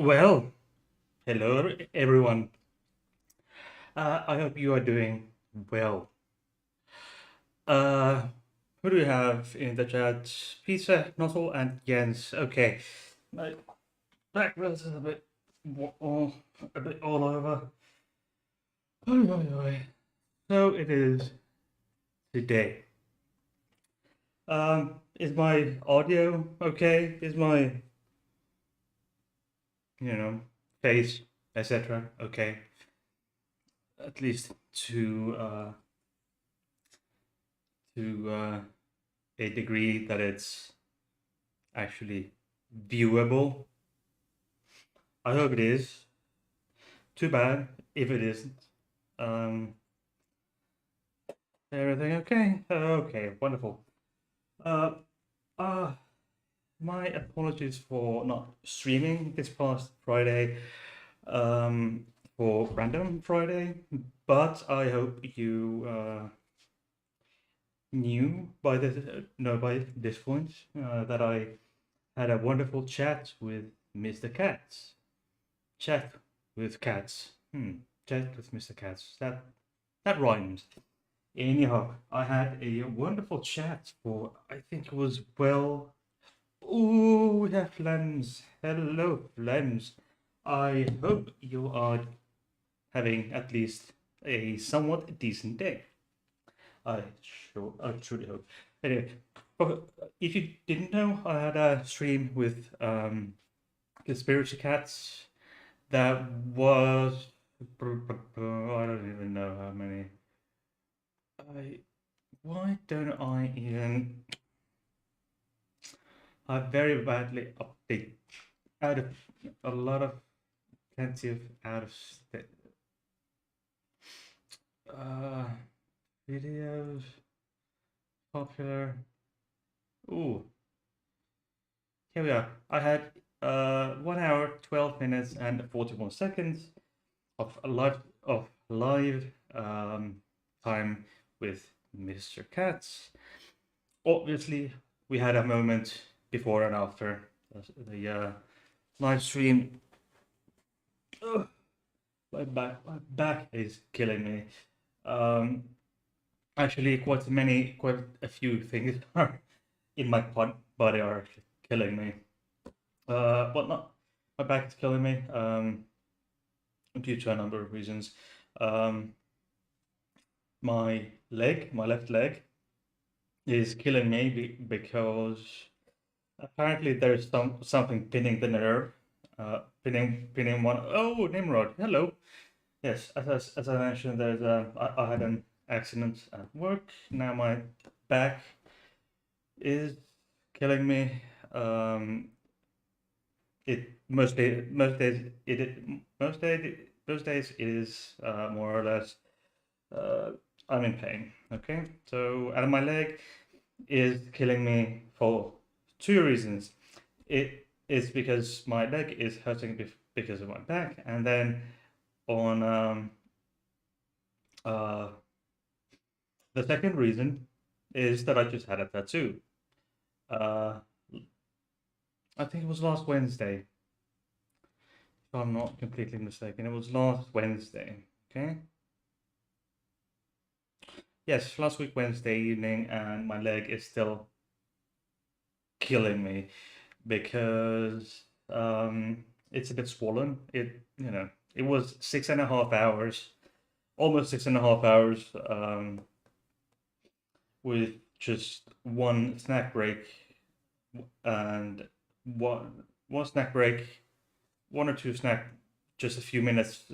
Well, hello everyone. I hope you are doing well. Uh, who do we have in the chat? Pizza, Nozzle, and Jens. Okay, my background is a bit all over. Oi, oi, oi. So it is today. Is my audio okay? Is my face, etc. okay? At least to a degree that it's actually viewable. I hope it is. Too bad if it isn't. Um, everything okay? Okay, wonderful. Uh, uh, my apologies for not streaming this past Friday, um, for Random Friday, but I hope you knew by this point that I had a wonderful chat with Mr. Katz. Chat with cats. Chat with Mr. Katz. That rhymes. Anyhow, I had a wonderful chat for I think it was well. Oh, we have Flems. Hello, Flems. I hope you are having at least a somewhat decent day. I truly hope. Anyway, if you didn't know, I had a stream with conspiracy cats. That was I don't even know how many. I why don't I even? I very badly update out of a lot of plenty of out of state uh, videos popular. Ooh, here we are. I had 1 hour, 12 minutes, and 41 seconds of live time with Mr. Katz. Obviously, we had a moment before and after the live stream. Ugh, my back is killing me. Um, Actually, quite a few things are in my body are actually killing me. But not my back is killing me. Due to a number of reasons. Um, my left leg, is killing me because apparently there's something pinning the nerve, pinning one. Oh, Nimrod, hello. Yes, as I mentioned, I had an accident at work. Now my back is killing me. It most days it is more or less. Uh, I'm in pain. Okay, so and my leg is killing me for two reasons. It is because my leg is hurting because of my back, and then on uh, the second reason is that I just had a tattoo. Uh, I think it was last Wednesday, if I'm not completely mistaken. It was last Wednesday. Okay. Yes, last week Wednesday evening, and my leg is still killing me because it's a bit swollen. It was 6.5 hours, almost 6.5 hours, with just one snack break and one snack break, one or two just a few minutes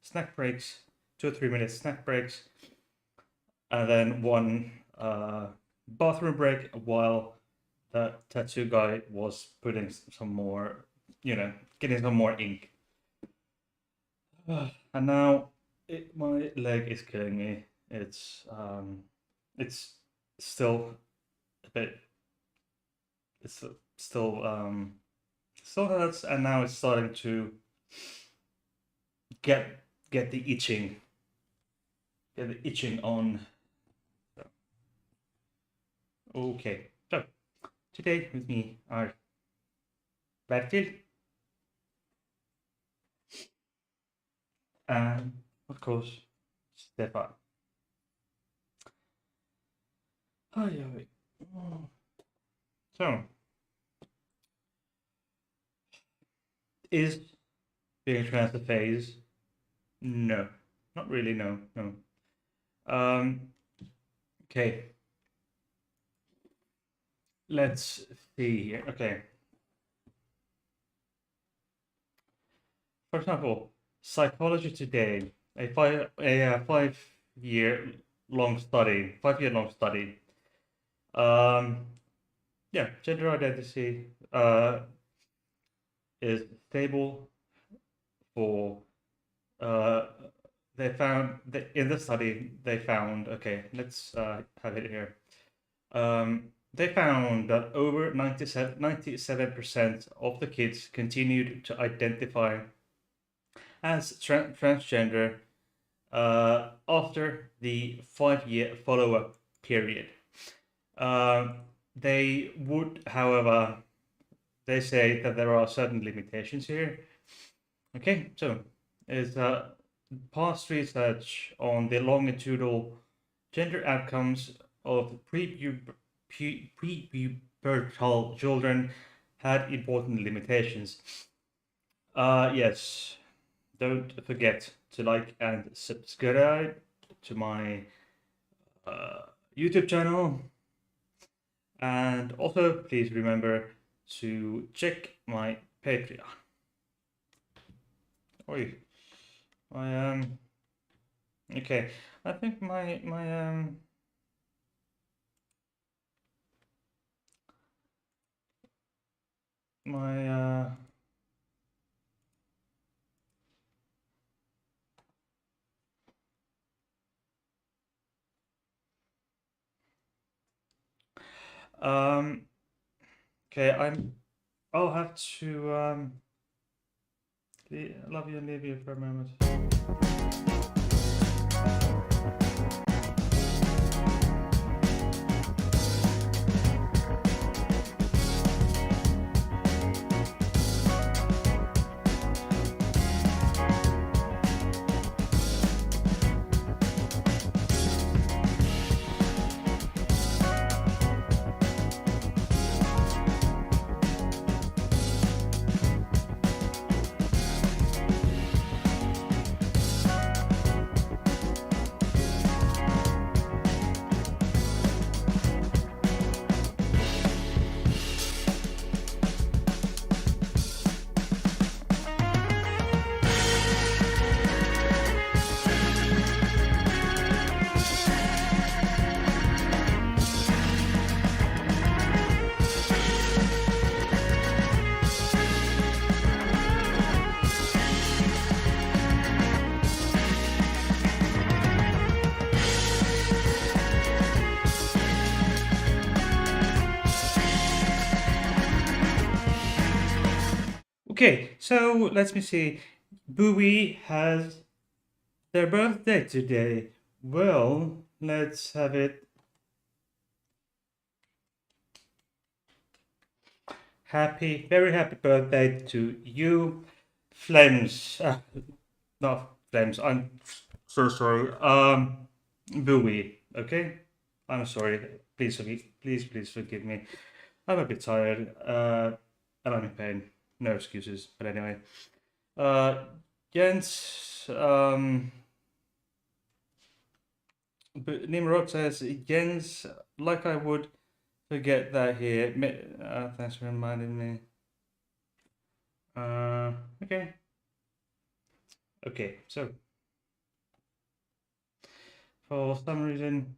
snack breaks, 2 or 3 minutes snack breaks, and then one bathroom break while the tattoo guy was putting some more, getting some more ink. And now my leg is killing me. It's still a bit. It's still still hurts, and now it's starting to get get the itching, get the itching on. Okay, so today with me are Bertil, and of course, Stefan. Oh, yeah. So, is being trans a phase? No, not really. No, no. Um, okay, let's see here. Okay, for example, Psychology Today, a 5 year long study, 5 year long study. Um, yeah, gender identity is stable for uh, they found that in the study they found, okay, let's have it here. They found that over 97% of the kids continued to identify as transgender after the 5 year follow-up period. They would, however, they say that there are certain limitations here. Okay, so is past research on the longitudinal gender outcomes of prepubertal children had important limitations. Yes, don't forget to like and subscribe to my uh, YouTube channel. And also, please remember to check my Patreon. Oi, I okay. I think my okay. I'll have to love you and leave you for a moment. Okay, so let me see. Bowie has their birthday today. Well, let's have it. Very happy birthday to you, Flems. Not Flems. I'm so sorry. Bowie. Okay, I'm sorry. Please forgive me. I'm a bit tired. And I'm in pain. No excuses. But anyway, uh, Jens. But Nimrod says, Jens, like I would forget that here. Thanks for reminding me. Okay. Okay, so for some reason,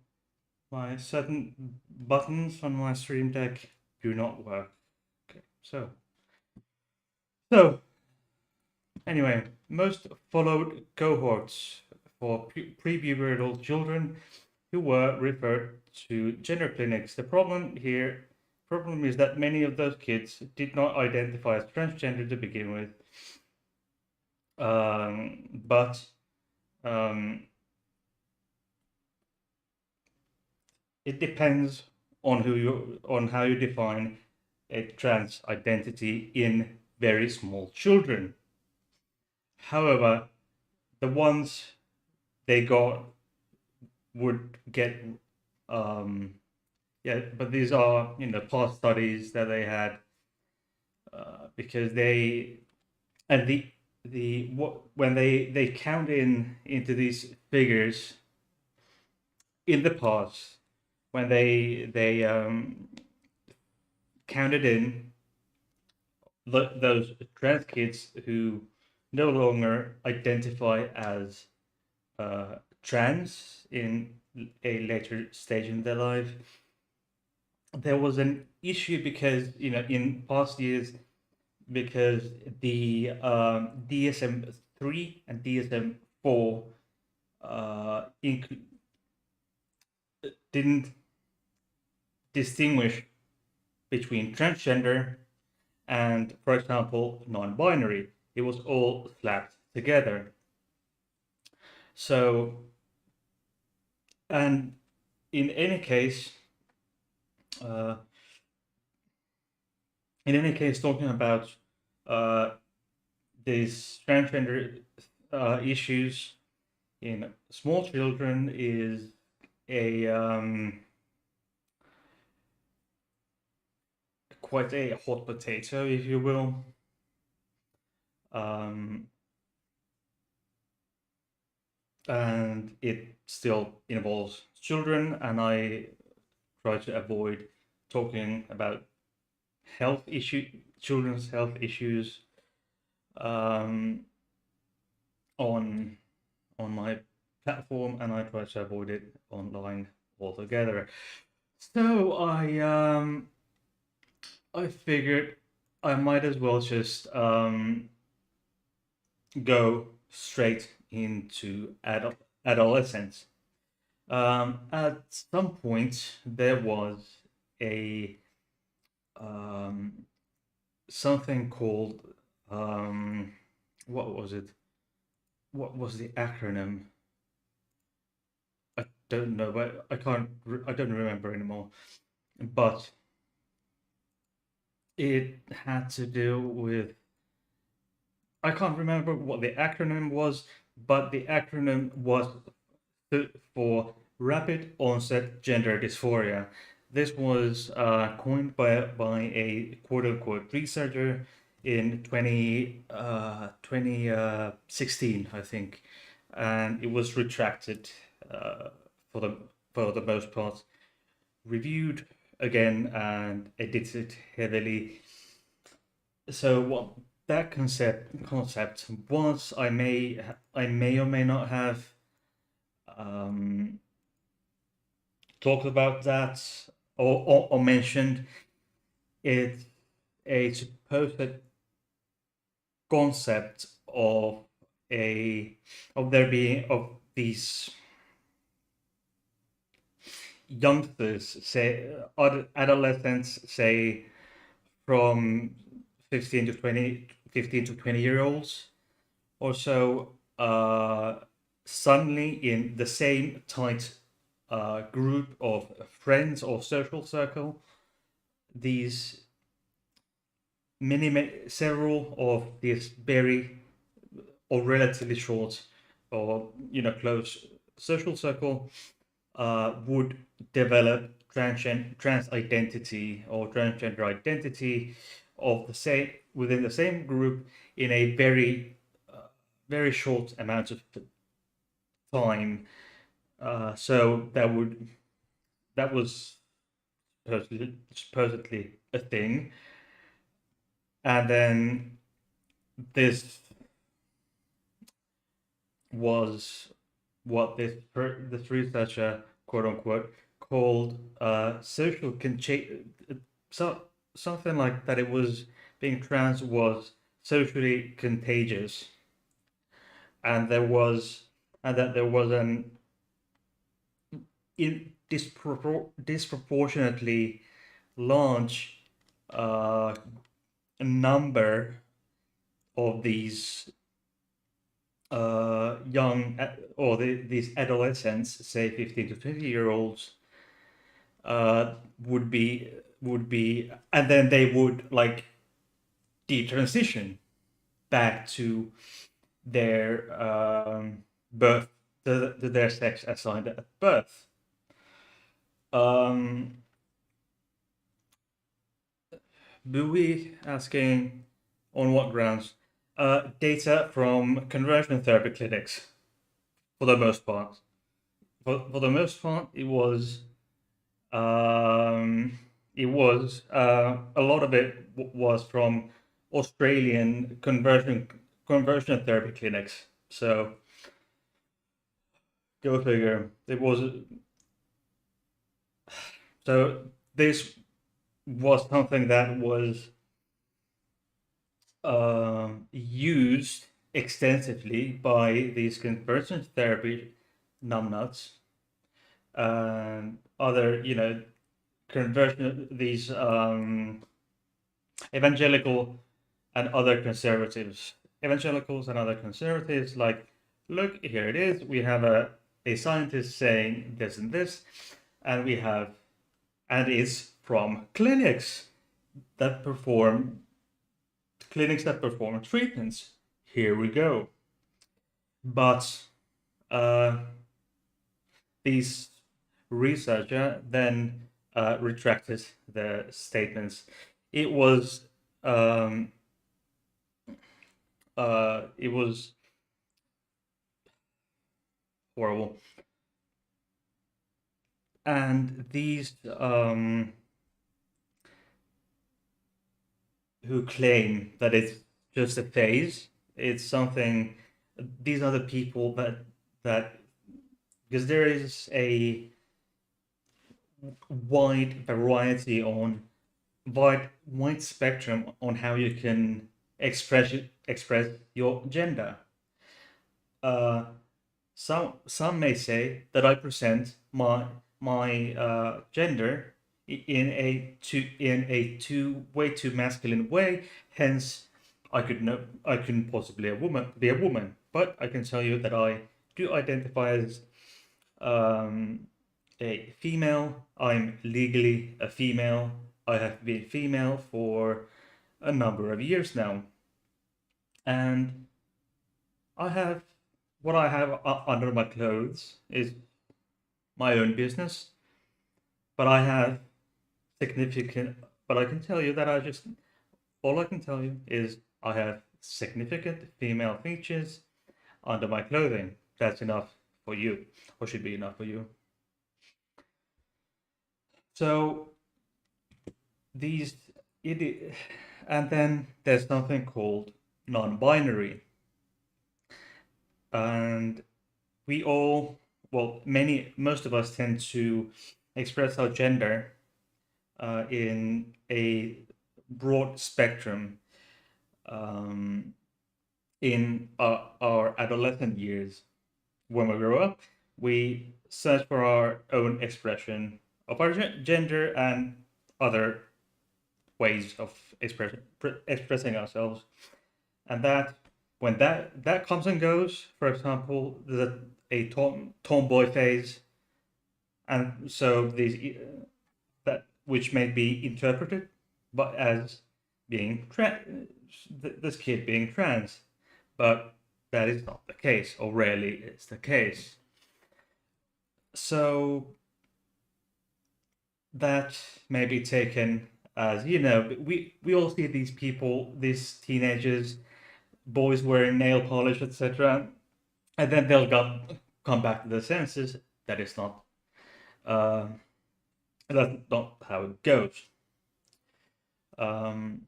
my certain buttons on my stream deck do not work. Okay, so anyway, most followed cohorts for prepubertal children who were referred to gender clinics. The problem is that many of those kids did not identify as transgender to begin with, but it depends on how you define a trans identity in very small children. However, the ones they got would get yeah, but these are past studies that they had because they and the what when they count into these figures in the past when they counted in those trans kids who no longer identify as trans in a later stage in their life. There was an issue because in past years because the DSM 3 and DSM 4 didn't distinguish between transgender and, for example, non-binary. It was all slapped together. So, and in any case, uh, talking about uh, these transgender issues in small children is a quite a hot potato, if you will. Um, and it still involves children, and I try to avoid talking about children's health issues um, on my platform, and I try to avoid it online altogether. So I figured I might as well just go straight into adolescence. At some point, there was a um, something called what was it? What was the acronym? I don't know, but I can't. I don't remember anymore. But it had to do with. I can't remember what the acronym was, but the acronym was for rapid onset gender dysphoria. This was coined by a quote unquote researcher in 2016, I think, and it was retracted for the most part, reviewed again and edited heavily. So what that concept was, I may or may not have um, talked about that or mentioned it, a supposed concept of a of there being of these youngsters, say adolescents, say from 15 to 20, 15 to 20 year olds or so, suddenly in the same tight group of friends or social circle, these several of these very or relatively short or close social circle would develop trans identity or transgender identity of the same within the same group in a very short amount of time. So that was supposedly a thing, and then this was what this researcher quote unquote called social so something like that. It was being trans was socially contagious, and there was and that there was an disproportionately large uh, number of these these adolescents, say 15 to 20 year olds, would be, and then they would like detransition back to their birth to their sex assigned at birth. Um, Bowie asking on what grounds? Data from conversion therapy clinics, for the most part. For the most part, a lot of it was from Australian conversion therapy clinics. So go figure. It was so this was something that was used extensively by these conversion therapy numbnuts and other, conversion these evangelical and other conservatives, evangelicals and other conservatives, like, look, here it is. We have a scientist saying this and this, and it's from that perform clinics that perform treatments. Here we go. But these researcher then retracted the statements. It was it was horrible, and these who claim that it's just a phase, it's something. These are the people that because there is a wide variety on wide spectrum on how you can express your gender. Uh, some may say that I present my gender in a too masculine way. Hence, I can possibly be a woman, but I can tell you that I do identify as um, a female. I'm legally a female. I have been female for a number of years now, and I have what I have under my clothes is my own business, but I have significant. But I can tell you that all I can tell you is I have significant female features under my clothing. That's enough for you, or should be enough for you. So these idi- and then there's something called non-binary, and we all, well, most of us tend to express our gender in a broad spectrum um, in our adolescent years. When we grow up, we search for our own expression of our gender and other ways of expressing ourselves, and that when that comes and goes. For example, there's a tomboy phase, and so these that which may be interpreted but as being this kid being trans, but that is not the case, or rarely is the case. So that may be taken as, we all see these people, these teenagers, boys wearing nail polish, etc., and then come back to their senses. That is not uh, that's not how it goes. Um,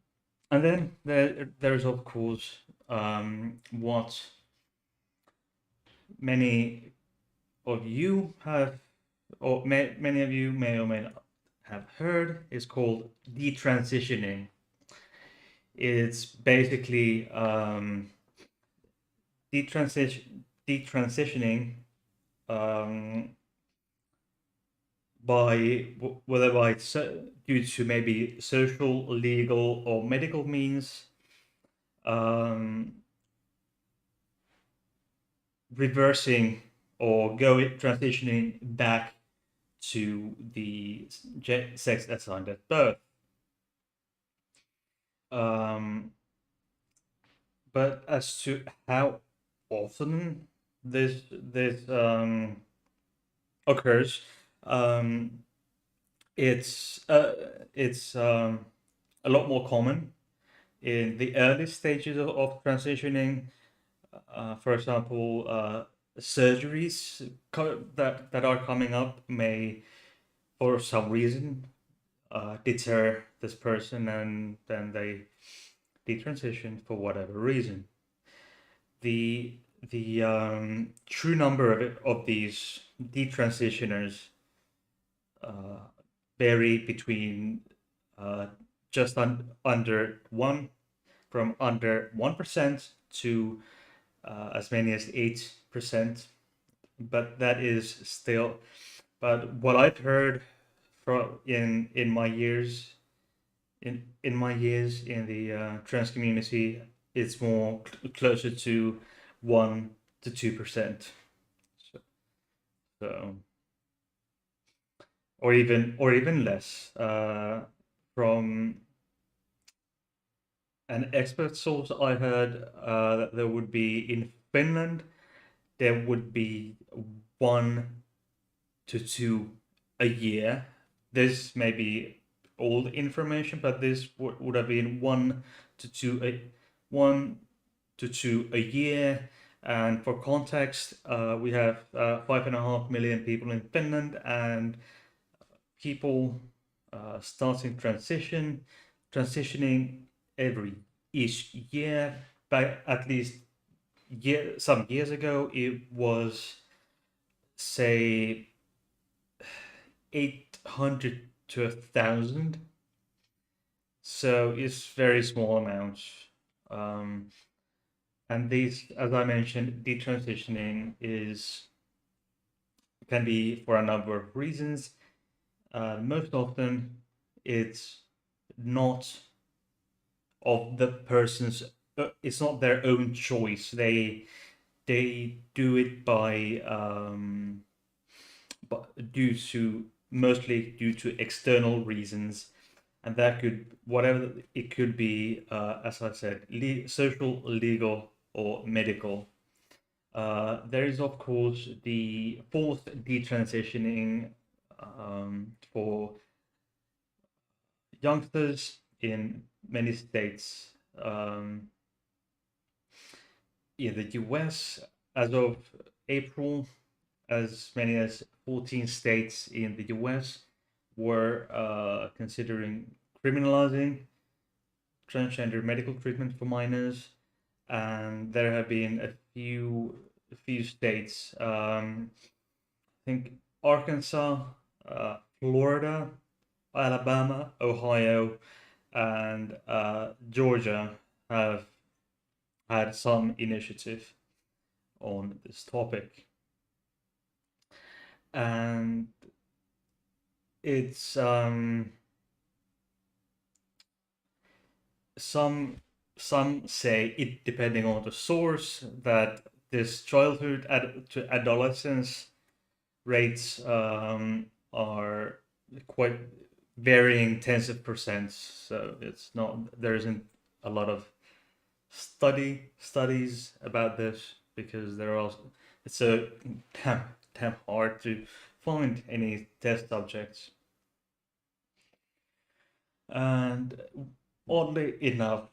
and then there's of course what many of you have, or many of you may or may not have heard, is called detransitioning. It's basically detransitioning um, whether by due to maybe social, legal, or medical means, um, reversing or transitioning back to the sex assigned at birth. Um, but as to how often this occurs. Um, it's a lot more common in the early stages of transitioning. For example, surgeries that are coming up may, for some reason, deter this person, and then they detransition for whatever reason. The true number of these detransitioners uh, vary between uh, just under one from under 1% to as many as 8%. But that is still, but what I've heard from in my years in my years in the trans community, it's more closer to 1 to 2%. So, so or even less. From an expert source, I heard that there would be in Finland, there would be 1 to 2 a year. This may be old information, but this would have been 1 to 2 a year. And for context, we have 5.5 million people in Finland, and people starting transitioning every each year. But at least some years ago, it was, say, 800 to 1,000. So it's very small amounts. Um, and these, as I mentioned, detransitioning is can be for a number of reasons. Most often, it's not of the person's. It's not their own choice. They do it but mostly due to external reasons, and that could whatever it could be, as I said, social, legal, or medical. There is, of course, the forced detransitioning for youngsters in many states. In the US, as of April, as many as 14 states in the US were considering criminalizing transgender medical treatment for minors, and there have been a few states. I think Arkansas, Florida, Alabama, Ohio, and Georgia have had some initiative on this topic, and it's some say it, depending on the source, that this childhood to adolescence rates are quite varying tens of percents. So it's not there isn't a lot of studies about this, because there are also it's so damn hard to find any test subjects. And oddly enough,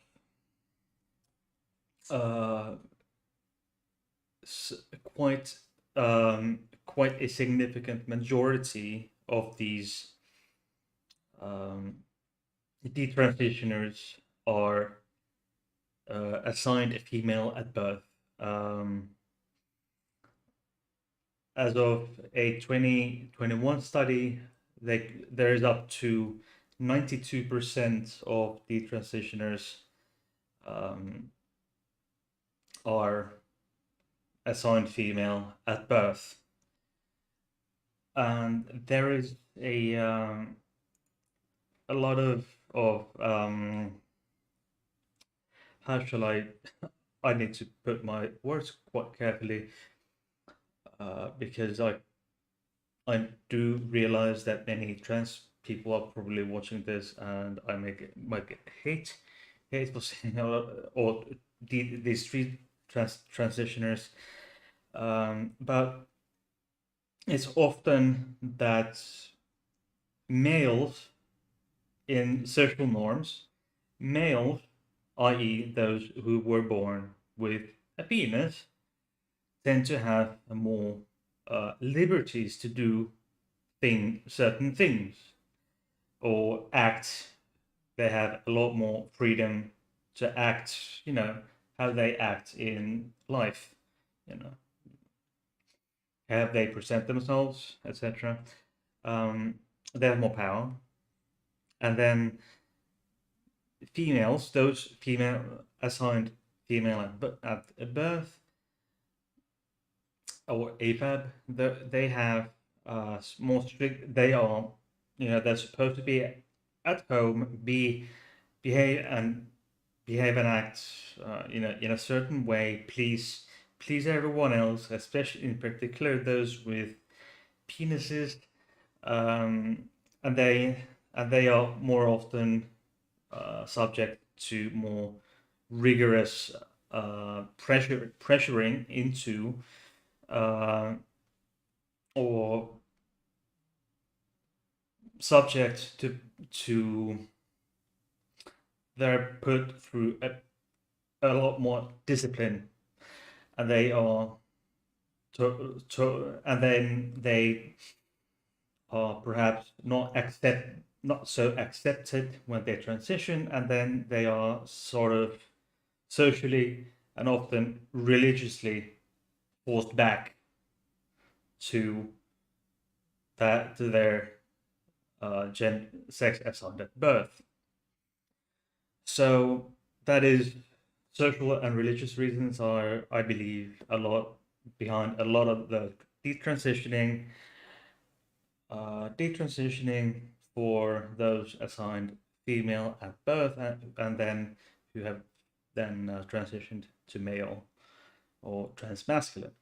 uh, quite quite a significant majority of these um, detransitioners are assigned a female at birth. Um, as of a 2021 study, there is up to 92% of detransitioners um, are assigned female at birth, and there is a lot of how shall I need to put my words quite carefully, because I do realize that many trans people are probably watching this, and I might get hate for saying a lot, or these transitioners, but it's often that males in social norms, males, i.e., those who were born with a penis, tend to have more liberties to do certain things or act. They have a lot more freedom to act, how they act in life, you know, how they present themselves, etc. They have more power. And then females, those female assigned female at birth or AFAB, they have more strict. They are, they're supposed to be at home, behave and act, in a certain way. Please everyone else, especially in particular those with penises, um, and they are more often subject to more rigorous pressuring into uh, or subject to they're put through a lot more discipline, and they are and then they are perhaps not so accepted when they transition, and then they are sort of socially and often religiously forced back to their sex assigned at birth. So that is social and religious reasons are, I believe, a lot behind a lot of the detransitioning. Detransitioning for those assigned female at birth, and then who have then transitioned to male or transmasculine,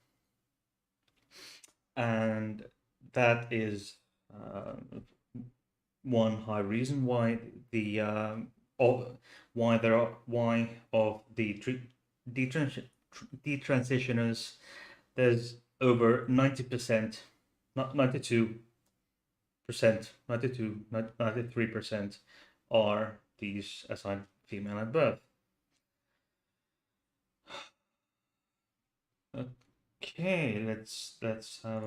and that is one high reason why the why there are why of the detransitioners there's over 90%, not 92%, 93% are these assigned female at birth. Okay, let's have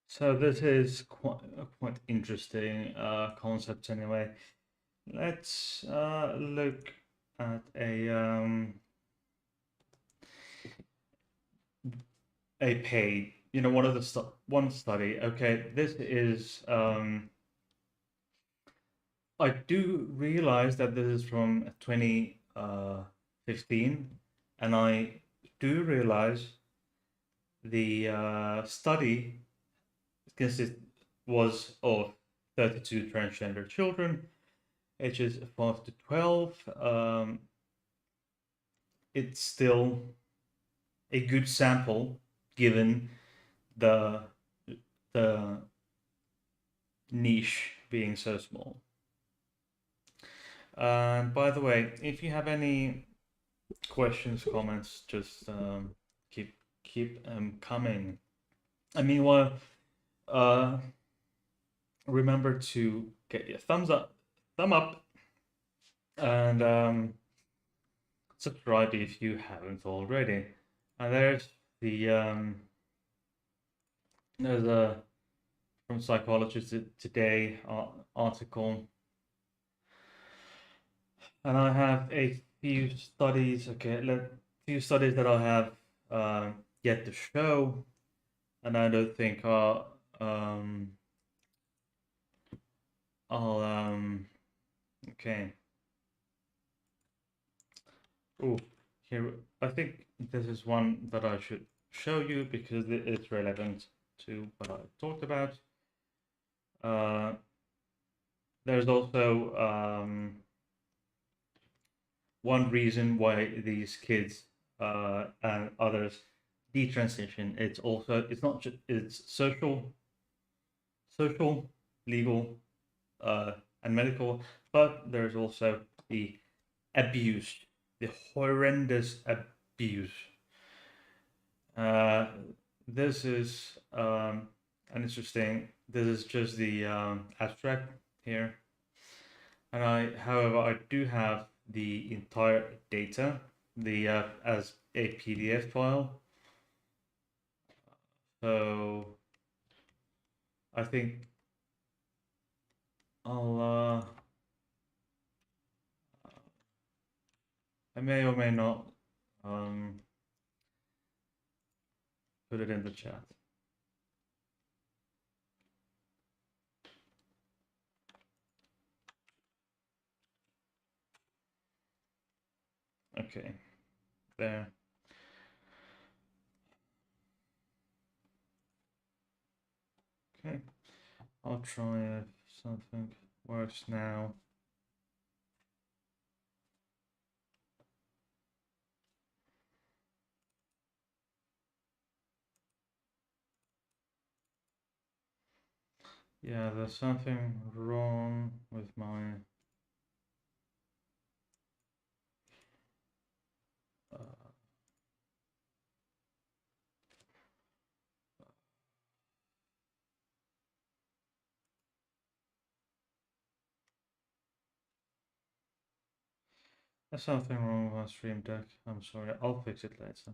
so this is quite interesting concept anyway. Let's look at a paid, one of the one study. Okay, this is I do realize that this is from 2015, and I do realize the study was of 32 transgender children, ages 5 to 12. It's still a good sample given the the niche being so small. And by the way, if you have any questions, comments, just keep coming. And meanwhile, remember to get your thumb up, and subscribe if you haven't already. And there's there's a from Psychologist Today article, and I have a few studies. Okay, few studies that I have yet to show, and I don't think I'll okay. Oh, here, I think this is one that I should show you because it's relevant to what I talked about. There's also one reason why these kids and others detransition. It's not just it's social, legal, uh, and medical, but there's also the abuse, the horrendous abuse. Uh, this is an interesting. This is just the abstract here, and however, I do have the entire data, the as a PDF file. So I think I'll I may or may not um, put it in the chat. Okay, there. Okay, I'll try if something works now. Yeah, there's something wrong with my there's something wrong with my stream deck. I'm sorry, I'll fix it later.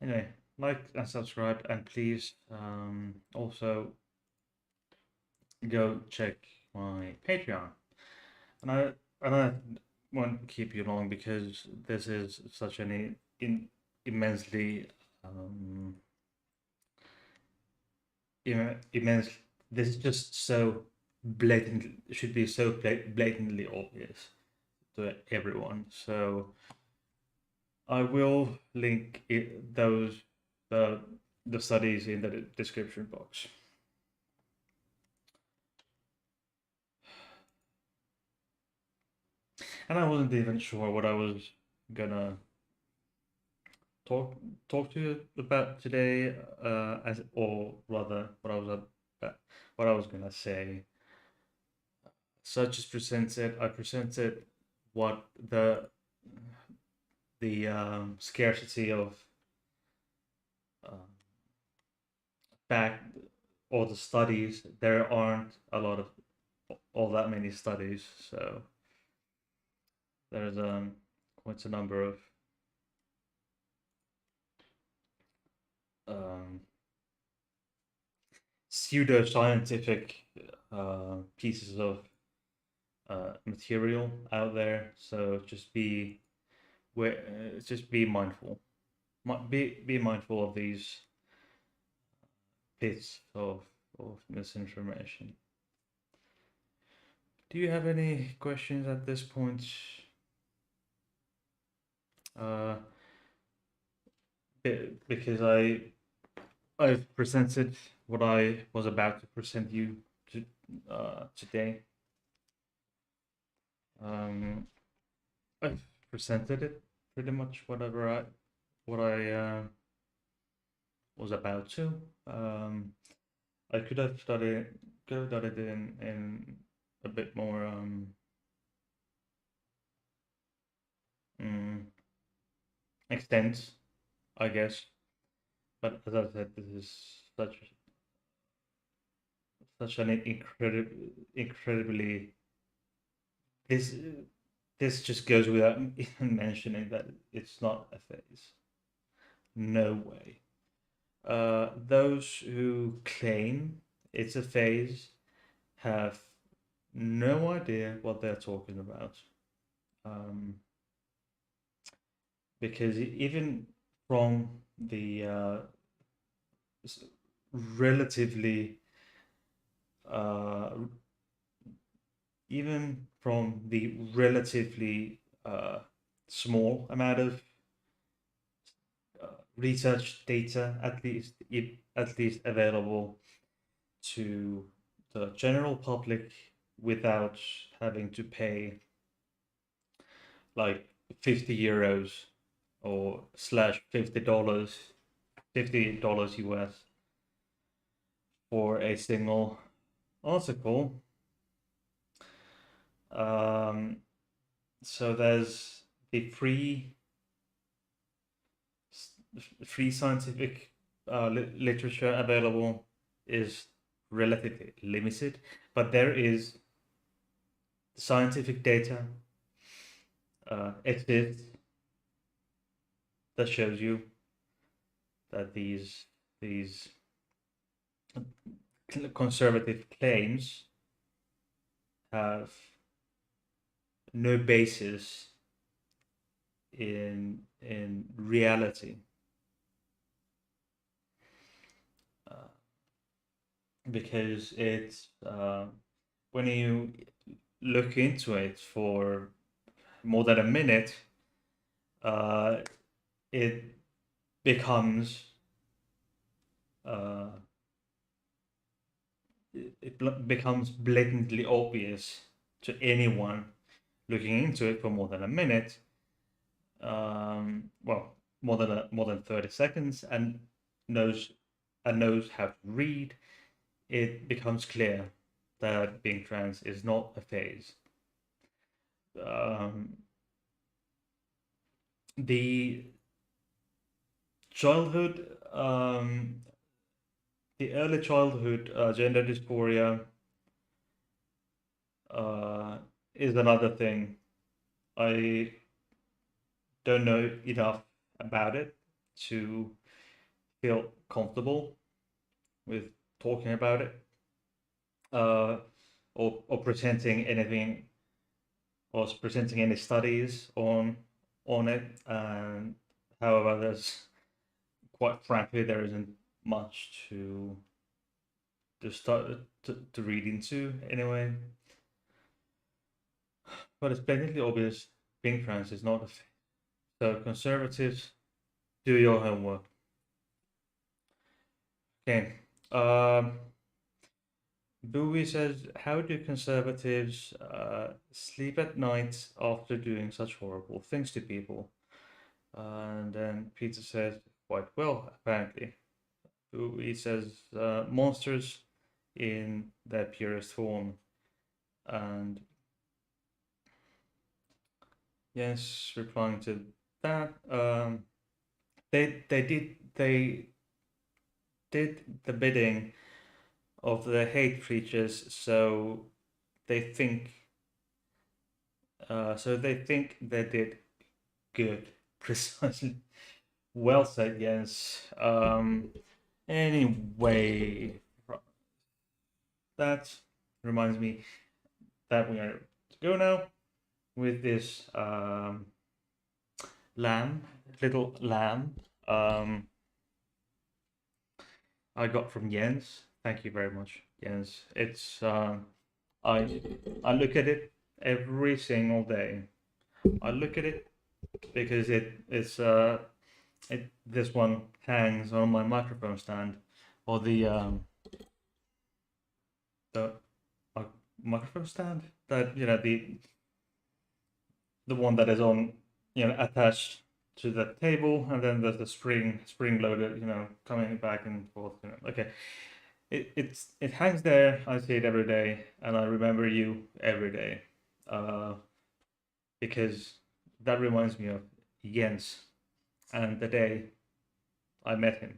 Anyway, like and subscribe, and please also go check my Patreon. And I won't keep you long because this is such an immensely immense. This is just so blatant. Should be so blatantly obvious to everyone. So I will link those the studies in the description box. And I wasn't even sure what I was gonna talk to you about today, as or rather what I was gonna say. So I just presented. I presented what the scarcity of uh, back all the studies. There aren't a lot of all that many studies, so there's quite a number of um, pseudoscientific pieces of material out there. So just be mindful. Be mindful of these bits of misinformation. Do you have any questions at this point? Uh, because I've presented what I was about to present you today. I've presented it pretty much what I was about to. I could have done it in a bit more mm, extent, I guess. But as I said, this is such an incredibly this this just goes without even mentioning that it's not a phase. No way. Those who claim it's a phase have no idea what they're talking about. Because even from the relatively, uh, even from the relatively small amount of research data, at least available to the general public without having to pay like 50 euros or slash $50 US for a single article. So there's the free scientific literature available is relatively limited, but there is scientific data exists that shows you that these conservative claims have no basis in reality, because it's when you look into it for more than a minute, it becomes becomes blatantly obvious to anyone looking into it for more than a minute, well, more than 30 seconds, and knows how to read. It becomes clear that being trans is not a phase. The childhood, the early childhood gender dysphoria is another thing. I don't know enough about it to feel comfortable with talking about it, or presenting anything, or presenting any studies on it. And however, there's quite frankly there isn't much to start to read into anyway. But it's blatantly obvious being trans is not a thing. So conservatives, do your homework. Okay. Bowie says, how do conservatives sleep at night after doing such horrible things to people? And then Peter says, quite well, apparently. Bowie says, monsters in their purest form. And yes, replying to that, they did the bidding of the hate preachers, so they think they did good. Precisely. Well said, Jens. Anyway, that reminds me that we are to go now with this little lamb. I got from Jens. Thank you very much, Jens. It's I look at it every single day. I look at it because this one hangs on my microphone stand, or the microphone stand that the one that is on attached to the table, and then there's the spring loaded coming back and forth. Okay, it hangs there. I see it every day, and I remember you every day, because that reminds me of Jens and the day I met him.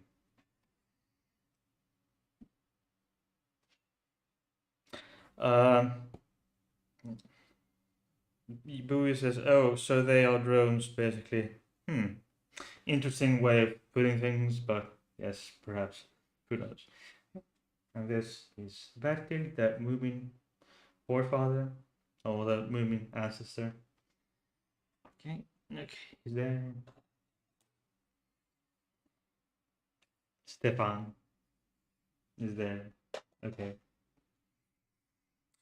Bowie says, "Oh, so they are drones, basically." Interesting way of putting things, but yes, perhaps. Who knows? And this is Bertil, the moving forefather, or the moving ancestor. Okay, he's there. Stefan is there. Okay.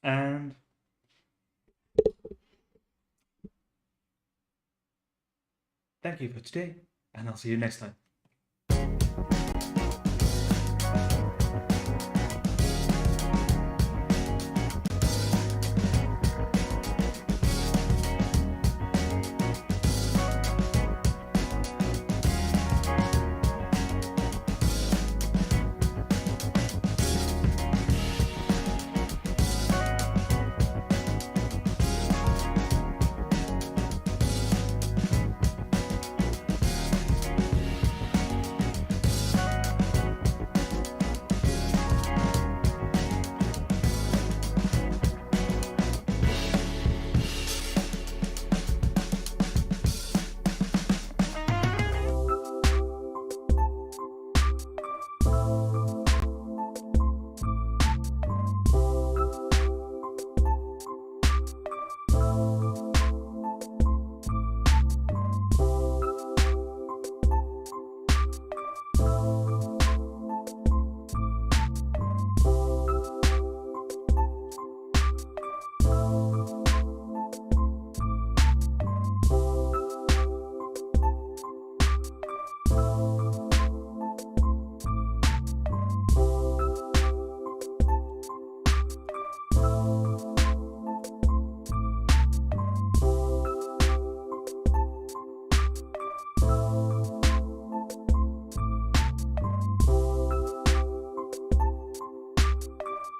And thank you for today, and I'll see you next time.